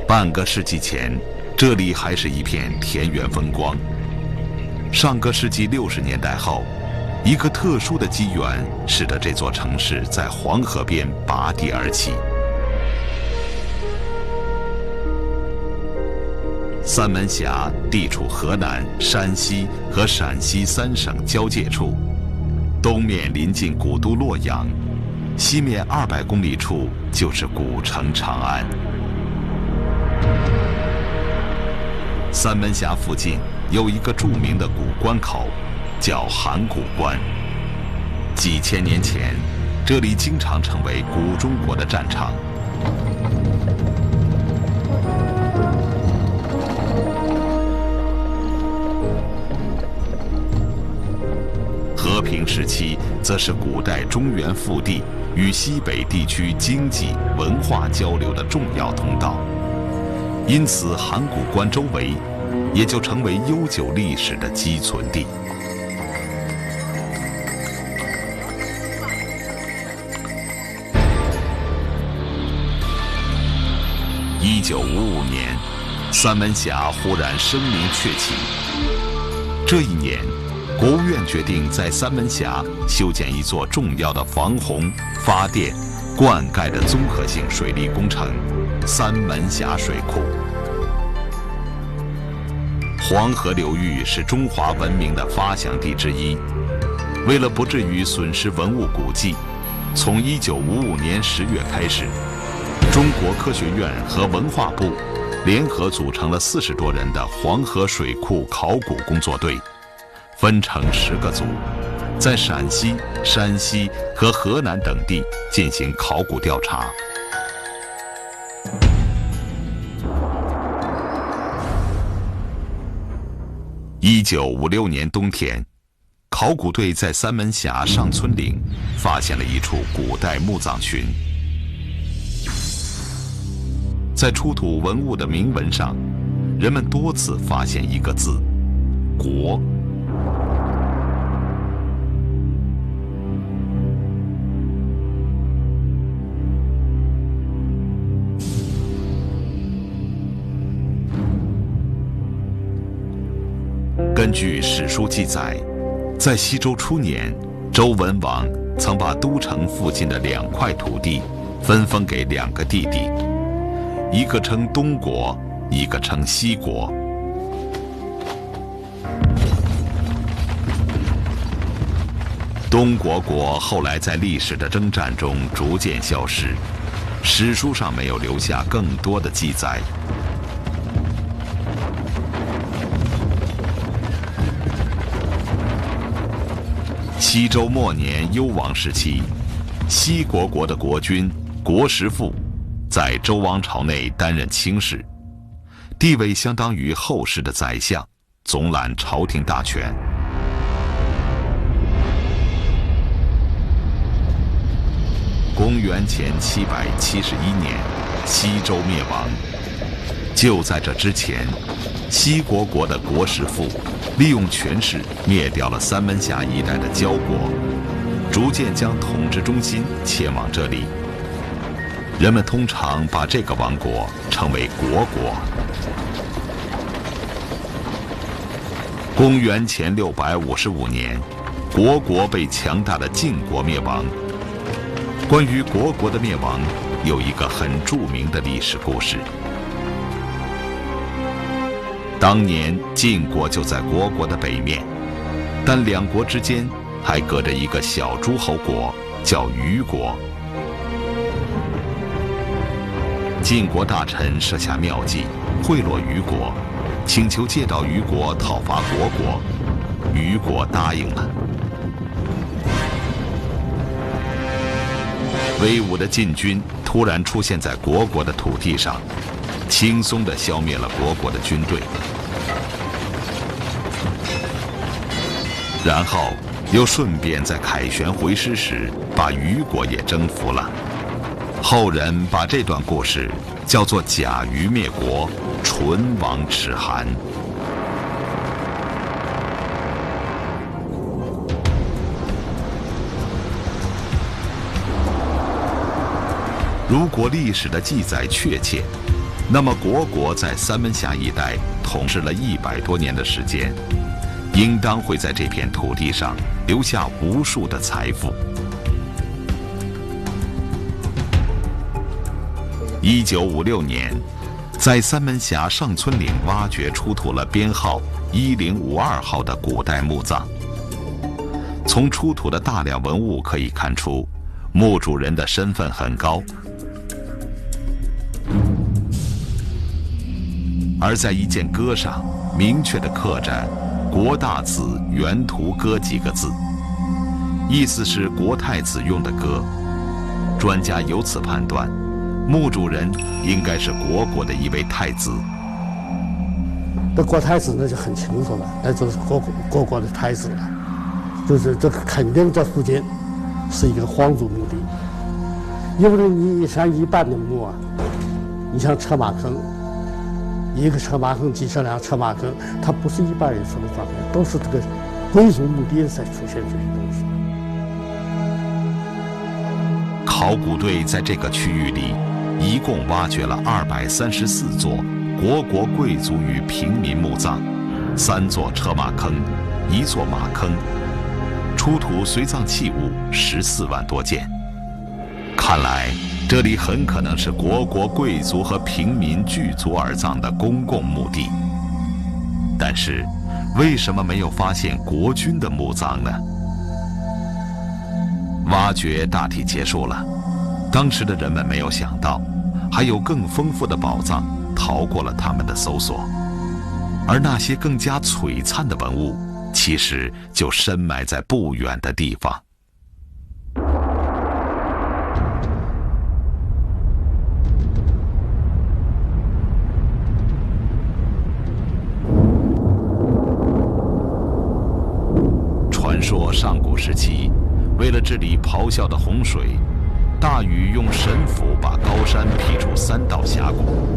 半个世纪前，这里还是一片田园风光。上个世纪60年代后，一个特殊的机缘使得这座城市在黄河边拔地而起。三门峡地处河南、山西和陕西3省交界处，东面临近古都洛阳，西面200公里处就是古城长安。三门峡附近有一个著名的古关口，叫函谷关。几千年前，这里经常成为古中国的战场。和平时期，则是古代中原腹地与西北地区经济文化交流的重要通道，因此函谷关周围也就成为悠久历史的积存地。1955年，三门峡忽然声名鹊起。这一年，国务院决定在三门峡修建一座重要的防洪、发电、灌溉的综合性水利工程——三门峡水库。黄河流域是中华文明的发祥地之一，为了不至于损失文物古迹，从1955年10月开始，中国科学院和文化部联合组成了40多人的黄河水库考古工作队，分成10个组，在陕西、山西和河南等地进行考古调查。1956年冬天，考古队在三门峡上村岭发现了一处古代墓葬群。在出土文物的铭文上，人们多次发现一个字“国”。根据史书记载，在西周初年，周文王曾把都城附近的2块土地分封给2个弟弟，一个称东国，一个称西国。东国后来在历史的征战中逐渐消失，史书上没有留下更多的记载。西周末年幽王时期，西国的国君国师父在周王朝内担任卿士，地位相当于后世的宰相，总揽朝廷大权。公元前771年，西周灭亡。就在这之前，西国的国师父利用权势灭掉了三门峡一带的交国，逐渐将统治中心迁往这里。人们通常把这个王国称为国。公元前655年，国被强大的晋国灭亡。关于国的灭亡，有一个很著名的历史故事。当年晋国就在国的北面，但2国之间还隔着一个小诸侯国，叫虞国。晋国大臣设下妙计，贿赂虞国，请求借道虞国讨伐国，虞国答应了。威武的晋军突然出现在国的土地上，轻松地消灭了国的军队，然后又顺便在凯旋回师时把虞国也征服了。后人把这段故事叫做假虞灭国，唇亡齿寒。如果历史的记载确切，那么虢国在三门峡一带统治了100多年的时间，应当会在这片土地上留下无数的财富。1956年，在三门峡上村岭挖掘出土了编号1052号的古代墓葬。从出土的大量文物可以看出，墓主人的身份很高。而在一件戈上，明确地刻着“国大字元图戈”几个字，意思是国太子用的戈。专家由此判断，墓主人应该是虢国的一位太子。这国太子那就很清楚了，那就是虢国的太子了，就是这个肯定这附近是一个皇族墓地。因为你像一般的墓啊，你像车马坑，一个车马坑几十辆车马坑，它不是一般人所能发现，都是这个贵族墓地才出现这些东西。考古队在这个区域里，一共挖掘了234座虢国贵族与平民墓葬，3座车马坑，1座马坑，出土随葬器物14万多件。看来，这里很可能是虢国贵族和平民聚族而葬的公共墓地。但是，为什么没有发现国君的墓葬呢？挖掘大体结束了，当时的人们没有想到，还有更丰富的宝藏逃过了他们的搜索，而那些更加璀璨的文物，其实就深埋在不远的地方。传说上古时期，为了治理咆哮的洪水，大禹用神斧把高山劈出3道峡谷，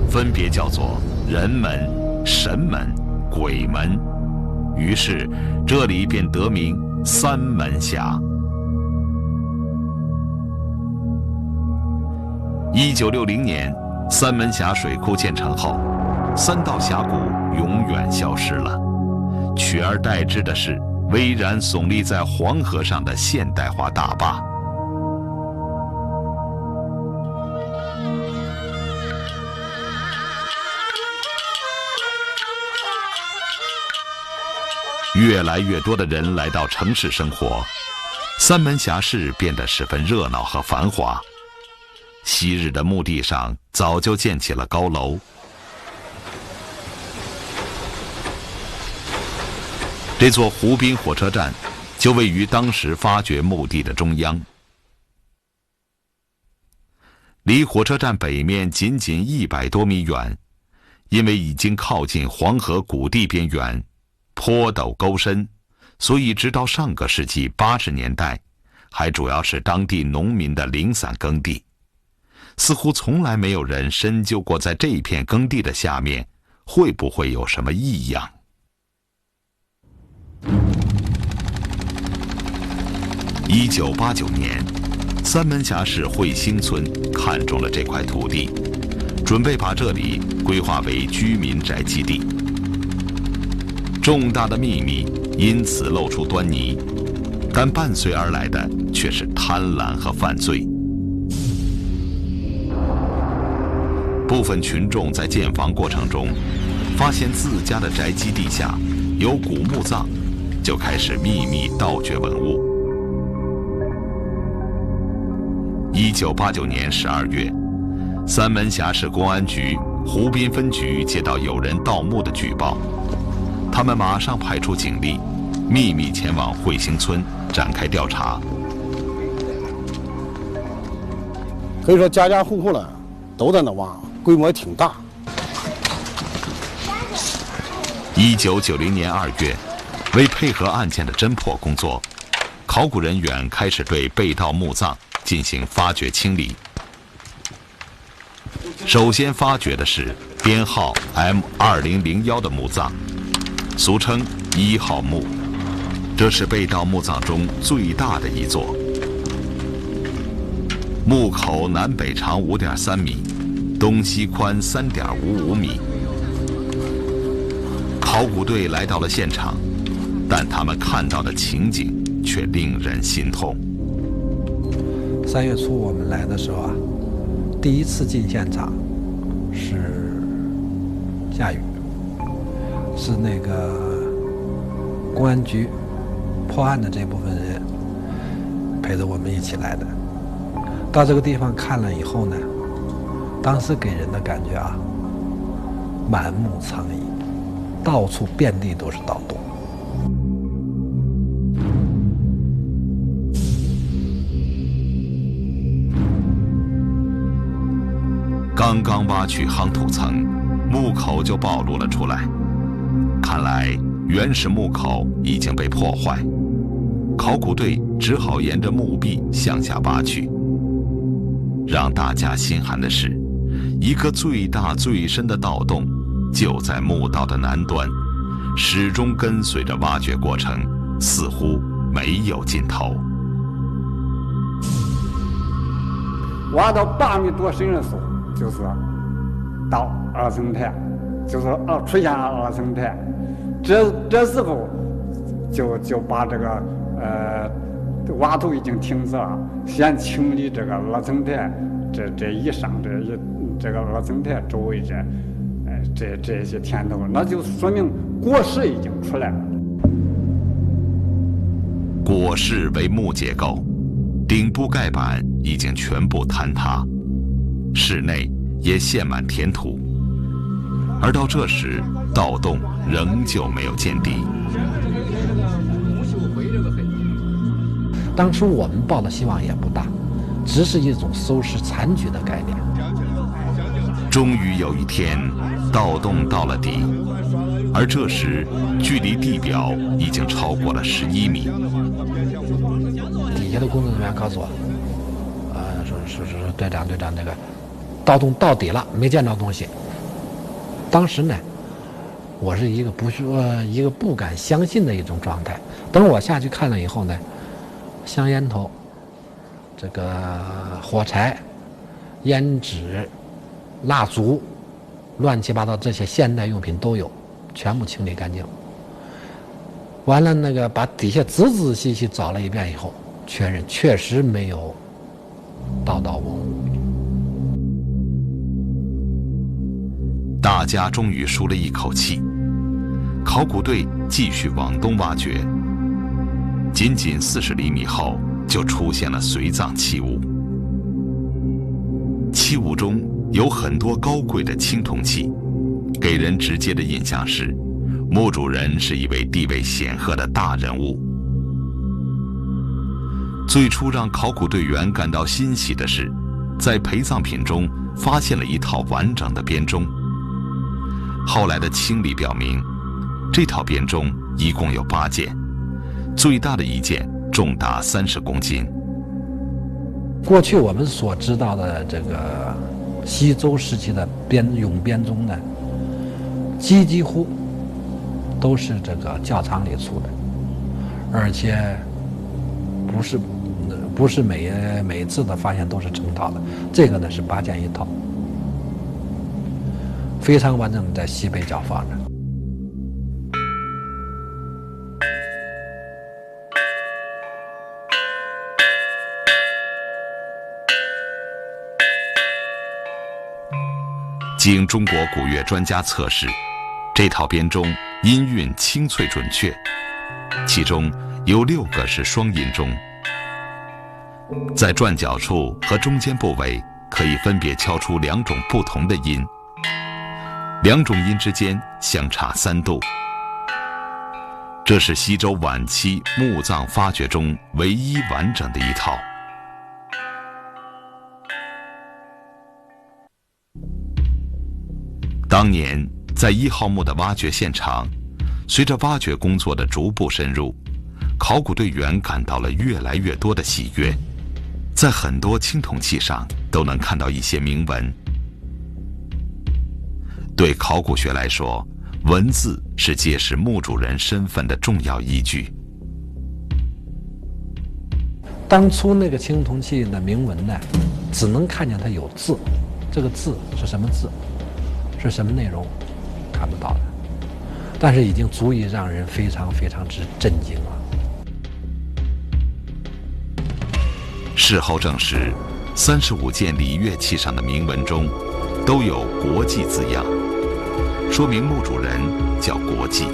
分别叫做人门、神门、鬼门，于是这里便得名三门峡。1960年，三门峡水库建成后，3道峡谷永远消失了，取而代之的是巍然耸立在黄河上的现代化大坝。越来越多的人来到城市生活，三门峡市变得十分热闹和繁华。昔日的墓地上早就建起了高楼。这座湖滨火车站就位于当时发掘墓地的中央，离火车站北面仅仅100多米远。因为已经靠近黄河谷地边缘，坡陡沟深，所以直到上个世纪80年代，还主要是当地农民的零散耕地。似乎从来没有人深究过，在这片耕地的下面会不会有什么异样。1989年，三门峡市会兴村看中了这块土地，准备把这里规划为居民宅基地。重大的秘密因此露出端倪，但伴随而来的却是贪婪和犯罪。部分群众在建房过程中发现自家的宅基地下有古墓葬，就开始秘密盗掘文物。1989年12月，三门峡市公安局湖滨分局接到有人盗墓的举报，他们马上派出警力，秘密前往会兴村展开调查。可以说家家户户了都在那挖，规模挺大。1990年2月，为配合案件的侦破工作，考古人员开始对被盗墓葬进行发掘清理。首先发掘的是编号 M2001的墓葬，俗称1号墓，这是被盗墓葬中最大的一座。墓口南北长5.3米，东西宽3.55米。考古队来到了现场，但他们看到的情景却令人心痛。3月初我们来的时候啊，第一次进现场是下雨，是那个公安局破案的这部分人陪着我们一起来的。到这个地方看了以后呢，当时给人的感觉啊，满目苍夷，到处遍地都是盗洞。刚刚挖去夯土层，木口就暴露了出来。看来原始木口已经被破坏，考古队只好沿着墓壁向下挖去。让大家心寒的是，一个最大最深的盗洞就在墓道的南端，始终跟随着挖掘过程，似乎没有尽头。挖到8米多深的时候，就是到2层台，就是出现了2层台。这时候就把这个挖土已经停止了，先清理这个2层台这以上这个2层台周围这些田头，那就说明椁室已经出来了。椁室为木结构，顶部盖板已经全部坍塌，室内也陷满填土，而到这时，盗洞仍旧没有见底。当初我们抱的希望也不大，只是一种收拾残局的概念。终于有一天，盗洞到了底，而这时距离地表已经超过了11米。底下的工作人员告诉我，说队长，那个盗洞到底了，没见着东西。当时呢，我是一个不敢相信的一种状态。等我下去看了以后呢，香烟头、这个火柴、烟纸、蜡烛，乱七八糟这些现代用品都有，全部清理干净。完了，那个把底下仔仔细细找了一遍以后，确认确实没有盗文物。大家终于舒了一口气。考古队继续往东挖掘，仅40厘米后就出现了随葬器物。器物中有很多高贵的青铜器，给人直接的印象是墓主人是一位地位显赫的大人物。最初让考古队员感到欣喜的是，在陪葬品中发现了一套完整的编钟。后来的清理表明，这套编钟一共有8件，最大的一件重达30公斤。过去我们所知道的这个西周时期的永编钟呢，几乎都是这个窖藏里出的，而且不是每一次的发现都是成套的。这个呢是8件一套，非常完整的在西北角放着。经中国古乐专家测试，这套编钟音韵清脆准确，其中有6个是双音钟，在转角处和中间部位可以分别敲出2种不同的音，2种音之间相差3度。这是西周晚期墓葬发掘中唯一完整的一套。当年在1号墓的挖掘现场，随着挖掘工作的逐步深入，考古队员感到了越来越多的喜悦。在很多青铜器上都能看到一些铭文。对考古学来说，文字是揭示墓主人身份的重要依据。当初那个青铜器的铭文呢，只能看见它有字，这个字是什么字，是什么内容，看不到的，但是已经足以让人非常非常之震惊了。事后证实，35件礼乐器上的铭文中都有“国际”字样，说明墓主人叫国际。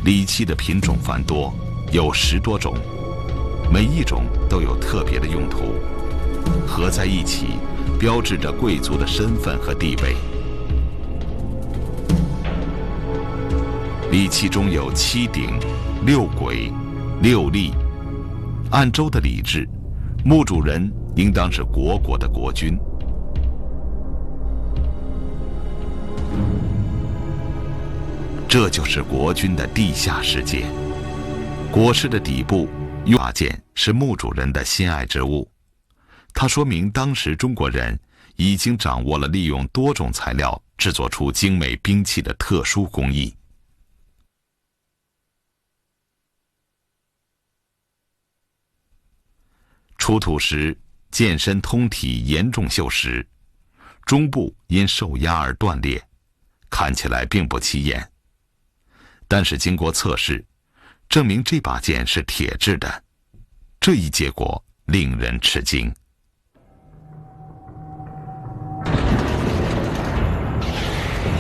礼器的品种繁多，有10多种，每一种都有特别的用途，合在一起，标志着贵族的身份和地位。礼器中有7鼎、6簋、6笠。按周的礼制，墓主人应当是国的国君。这就是国君的地下世界。椁室的底部挂件是墓主人的心爱之物，它说明当时中国人已经掌握了利用多种材料制作出精美兵器的特殊工艺。出土时，剑身通体严重锈蚀，中部因受压而断裂，看起来并不起眼。但是经过测试，证明这把剑是铁制的，这一结果令人吃惊。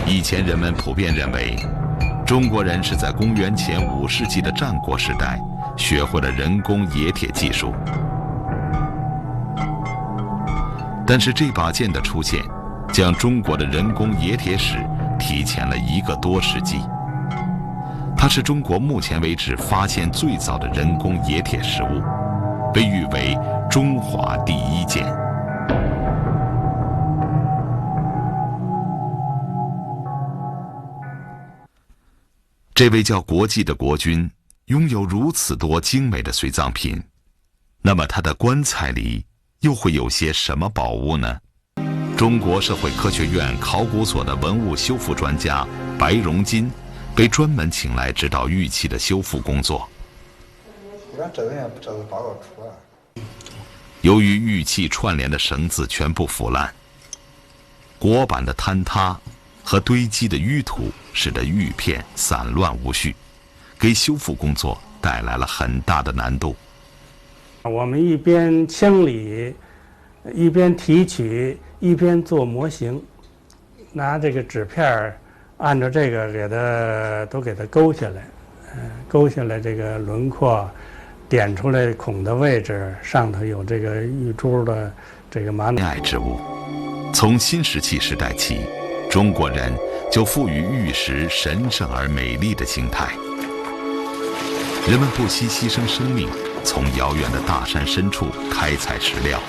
以前人们普遍认为，中国人是在公元前5世纪的战国时代学会了人工冶铁技术。但是这把剑的出现，将中国的人工冶铁史提前了1个多世纪。它是中国目前为止发现最早的人工冶铁实物，被誉为中华第1剑。这位叫国际的国君拥有如此多精美的随葬品，那么他的棺材里又会有些什么宝物呢？中国社会科学院考古所的文物修复专家白荣金被专门请来指导玉器的修复工作。由于玉器串联的绳子全部腐烂，椁板的坍塌和堆积的淤土使得玉片散乱无序，给修复工作带来了很大的难度。我们一边清理，一边提取，一边做模型，拿这个纸片按照这个给它勾下来，勾下来这个轮廓，点出来孔的位置，上头有这个玉珠的这个玛瑙。爱之物，从新石器时代起，中国人就赋予玉石神圣而美丽的形态。人们不惜牺牲生命，从遥远的大山深处开采石料，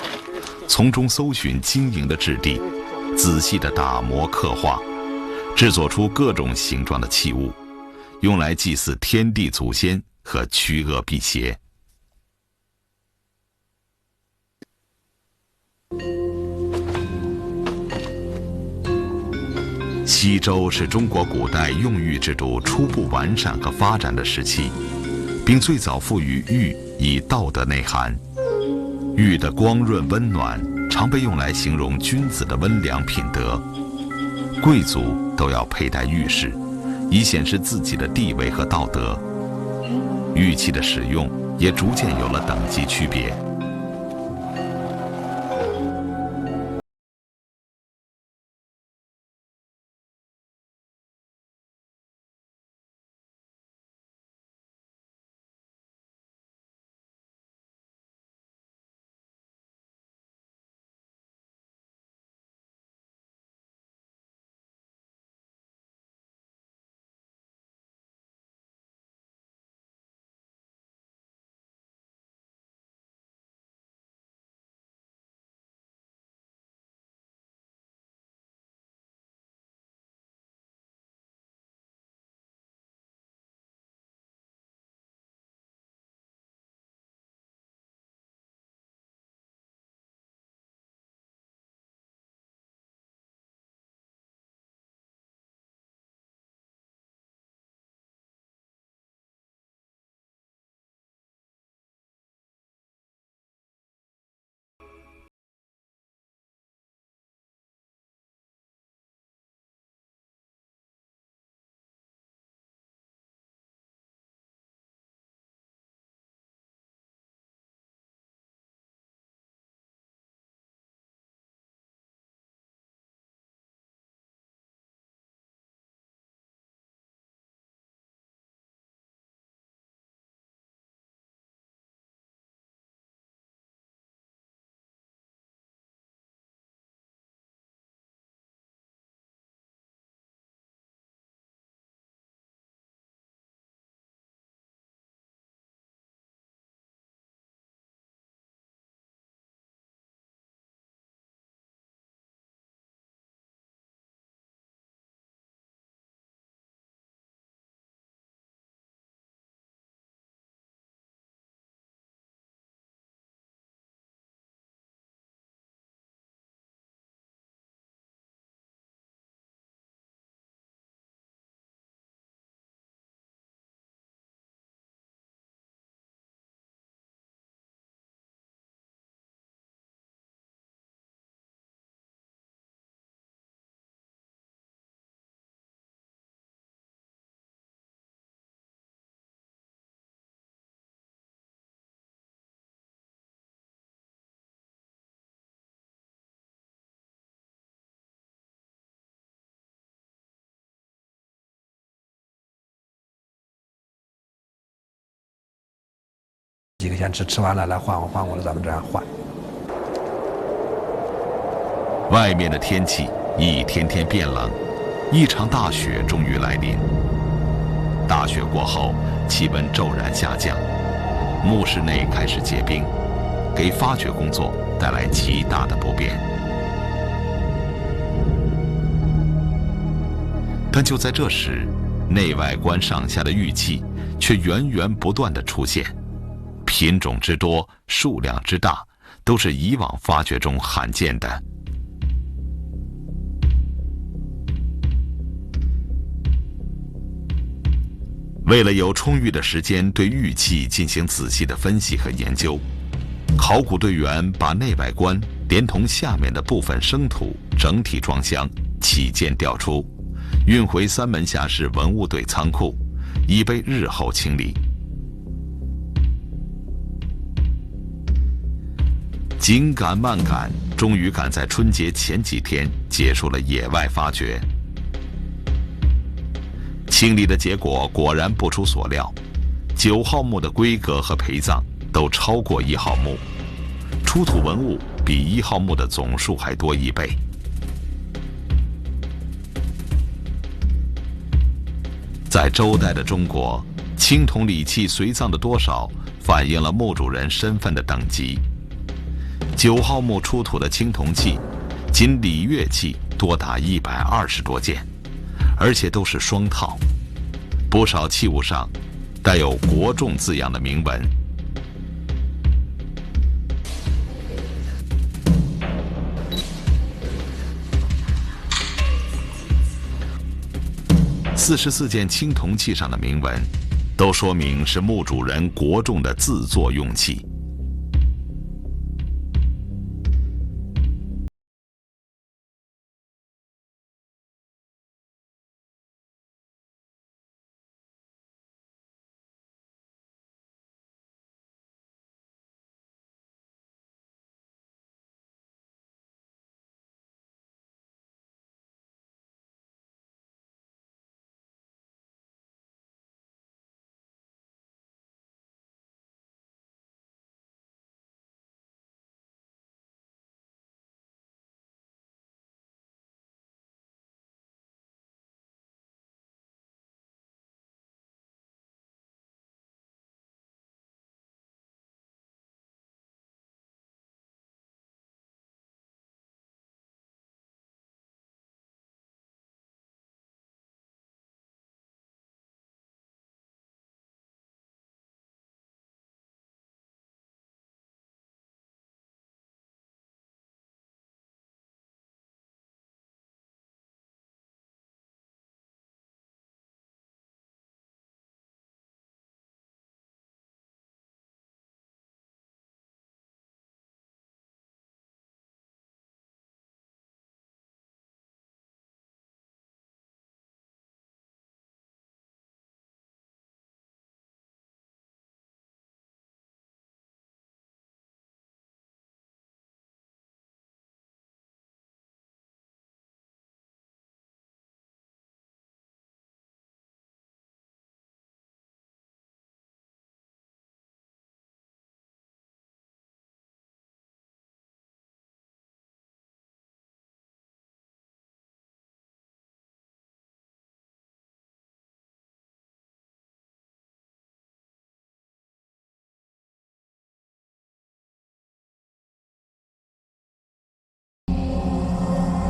从中搜寻晶莹的质地，仔细地打磨刻画，制作出各种形状的器物，用来祭祀天地祖先和驱恶辟邪。西周是中国古代用玉制度初步完善和发展的时期，并最早赋予玉以道德内涵。玉的光润温暖常被用来形容君子的温良品德，贵族都要佩戴玉饰，以显示自己的地位和道德。玉器的使用也逐渐有了等级区别。几个钱吃完了来换我了，咱们这样换。外面的天气一天天变冷，一场大雪终于来临。大雪过后，气温骤然下降，墓室内开始结冰，给发掘工作带来极大的不便。但就在这时，内外棺上下的玉器却源源不断地出现，品种之多，数量之大，都是以往发掘中罕见的。为了有充裕的时间对玉器进行仔细的分析和研究，考古队员把内外棺连同下面的部分生土整体装箱，起件调出，运回三门峡市文物队仓库，以备日后清理。紧赶慢赶，终于赶在春节前几天结束了野外发掘。清理的结果果然不出所料，9号墓的规格和陪葬都超过1号墓，出土文物比1号墓的总数还多1倍。在周代的中国，青铜礼器随葬的多少反映了墓主人身份的等级。9号墓出土的青铜器，仅礼乐器多达120多件，而且都是双套，不少器物上带有“国重”字样的铭文。44件青铜器上的铭文，都说明是墓主人国重的自作用器。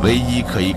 唯一可以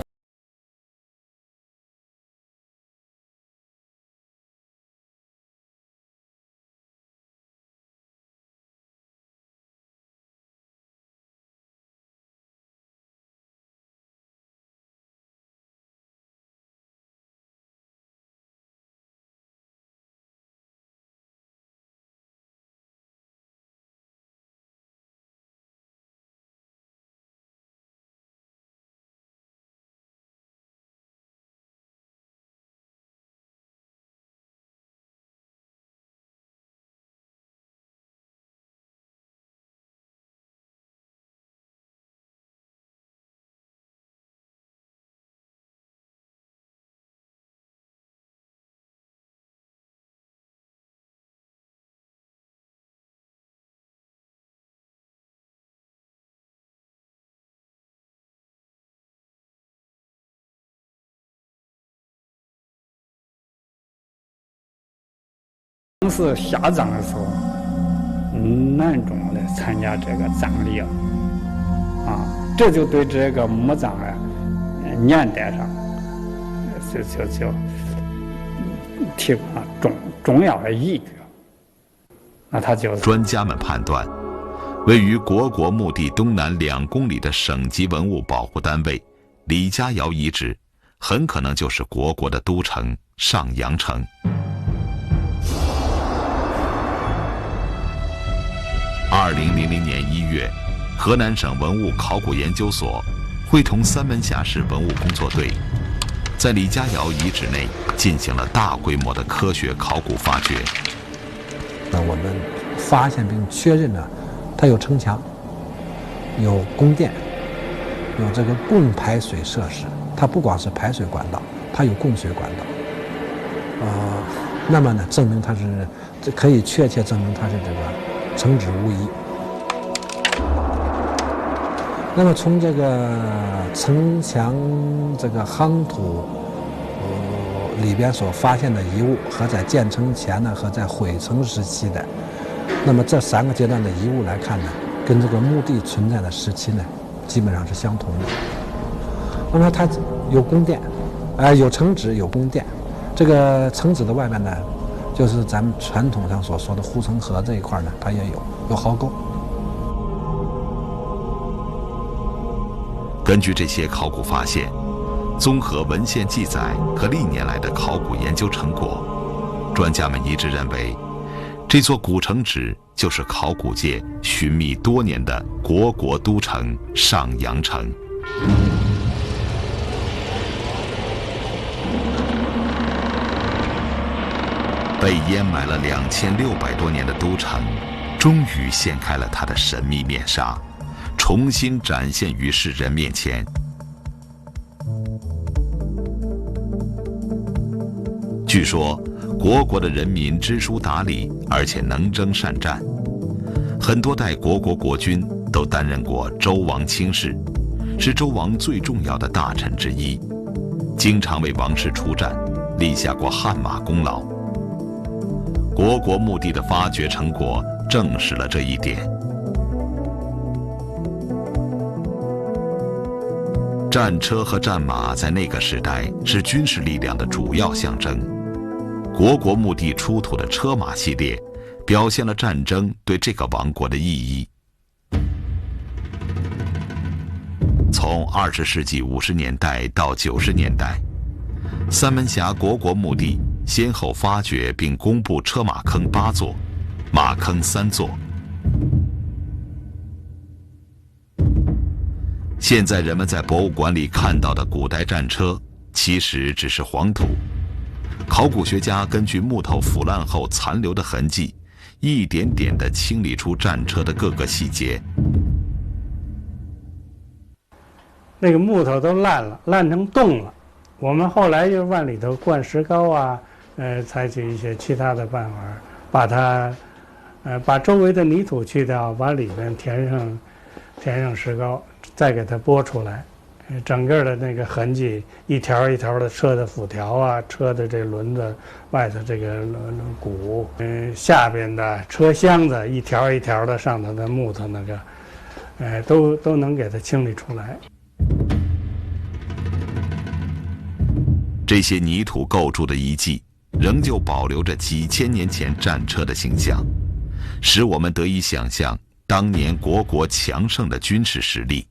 是下葬的时候，男中来参加这个葬礼啊，这就对这个墓葬的年代上就提供了重要的依据。那他就是专家们判断，位于国国墓地东南2公里的省级文物保护单位李家窑遗址，很可能就是国国的都城上阳城。2000年1月，河南省文物考古研究所会同三门峡市文物工作队，在李家窑遗址内进行了大规模的科学考古发掘。那我们发现并确认了，它有城墙，有供电，有这个供排水设施。它不光是排水管道，它有供水管道。那么呢，证明它是，可以确切证明它是这个城址无疑。那么从这个城墙这个夯土里边所发现的遗物，和在建成前呢和在毁城时期的，那么这3个阶段的遗物来看呢，跟这个墓地存在的时期呢基本上是相同的。那么它有供电，有城址有供电，这个城址的外面呢，就是咱们传统上所说的护城河这一块呢，它也有壕沟。根据这些考古发现，综合文献记载和历年来的考古研究成果，专家们一致认为，这座古城址就是考古界寻觅多年的国国都城上阳城。被淹埋了2600多年的都城，终于掀开了它的神秘面纱，重新展现于世人面前。据说，国国的人民知书达理，而且能征善战，很多代国国国君都担任过周王卿士，是周王最重要的大臣之一，经常为王室出战，立下过汗马功劳。国国墓地的发掘成果证实了这一点。战车和战马在那个时代是军事力量的主要象征。国国墓地出土的车马系列，表现了战争对这个王国的意义。从20世纪50年代到90年代，三门峡国国墓地先后发掘并公布车马坑8座，马坑3座。现在人们在博物馆里看到的古代战车，其实只是黄土。考古学家根据木头腐烂后残留的痕迹，一点点地清理出战车的各个细节。那个木头都烂了，烂成洞了。我们后来就往里头灌石膏啊，采取一些其他的办法，把它，把周围的泥土去掉，把里面填上石膏，再给它拨出来，整个的那个痕迹，一条一条的车的辐条啊，车的这轮子外头这个鼓，下边的车厢子一条一条的上头的木头那个，都能给它清理出来。这些泥土构筑的遗迹，仍旧保留着几千年前战车的形象，使我们得以想象当年国国强盛的军事实力。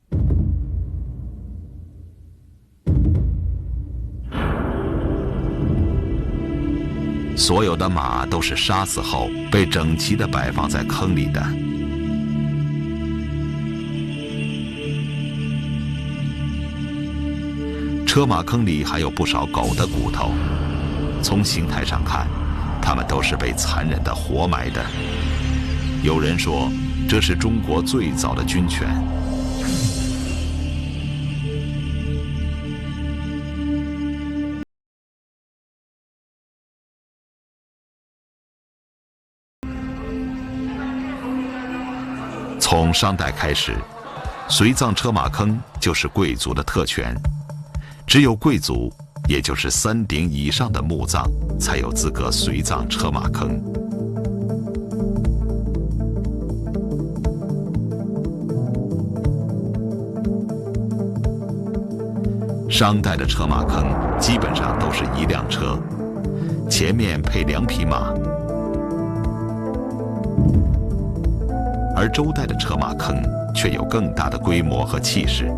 所有的马都是杀死后被整齐地摆放在坑里的。车马坑里还有不少狗的骨头，从形态上看，它们都是被残忍地活埋的。有人说，这是中国最早的军犬。从商代开始，随葬车马坑就是贵族的特权。只有贵族，也就是3鼎以上的墓葬，才有资格随葬车马坑。商代的车马坑基本上都是一辆车，前面配2匹马，而周代的车马坑却有更大的规模和气势。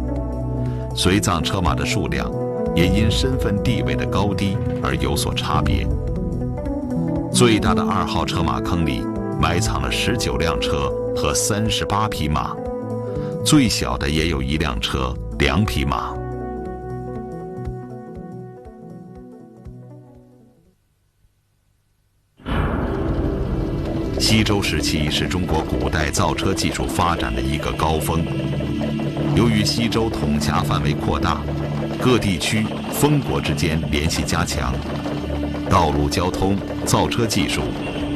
随葬车马的数量也因身份地位的高低而有所差别。最大的2号车马坑里埋藏了19辆车和38匹马，最小的也有1辆车、2匹马。西周时期是中国古代造车技术发展的一个高峰。由于西周统辖范围扩大，各地区封国之间联系加强，道路交通、造车技术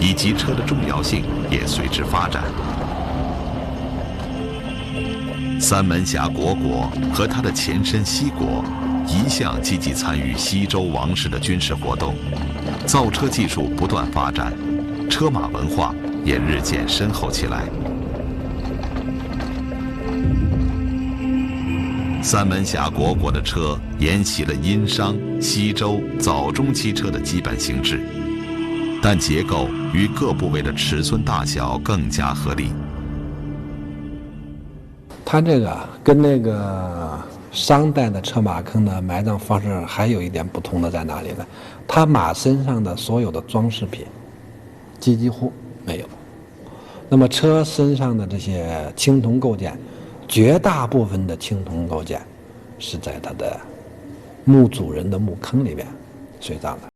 以及车的重要性也随之发展。三门峡国和他的前身西国一向积极参与西周王室的军事活动，造车技术不断发展，车马文化也日渐深厚起来。三门峡国的车沿袭了殷商、西周早中期车的基本形制，但结构与各部位的尺寸大小更加合理。它这个跟那个商代的车马坑的埋葬方式还有一点不同的在哪里呢？它马身上的所有的装饰品几乎没有，那么车身上的这些青铜构件，绝大部分的青铜构件是在它的墓主人的墓坑里面随葬的。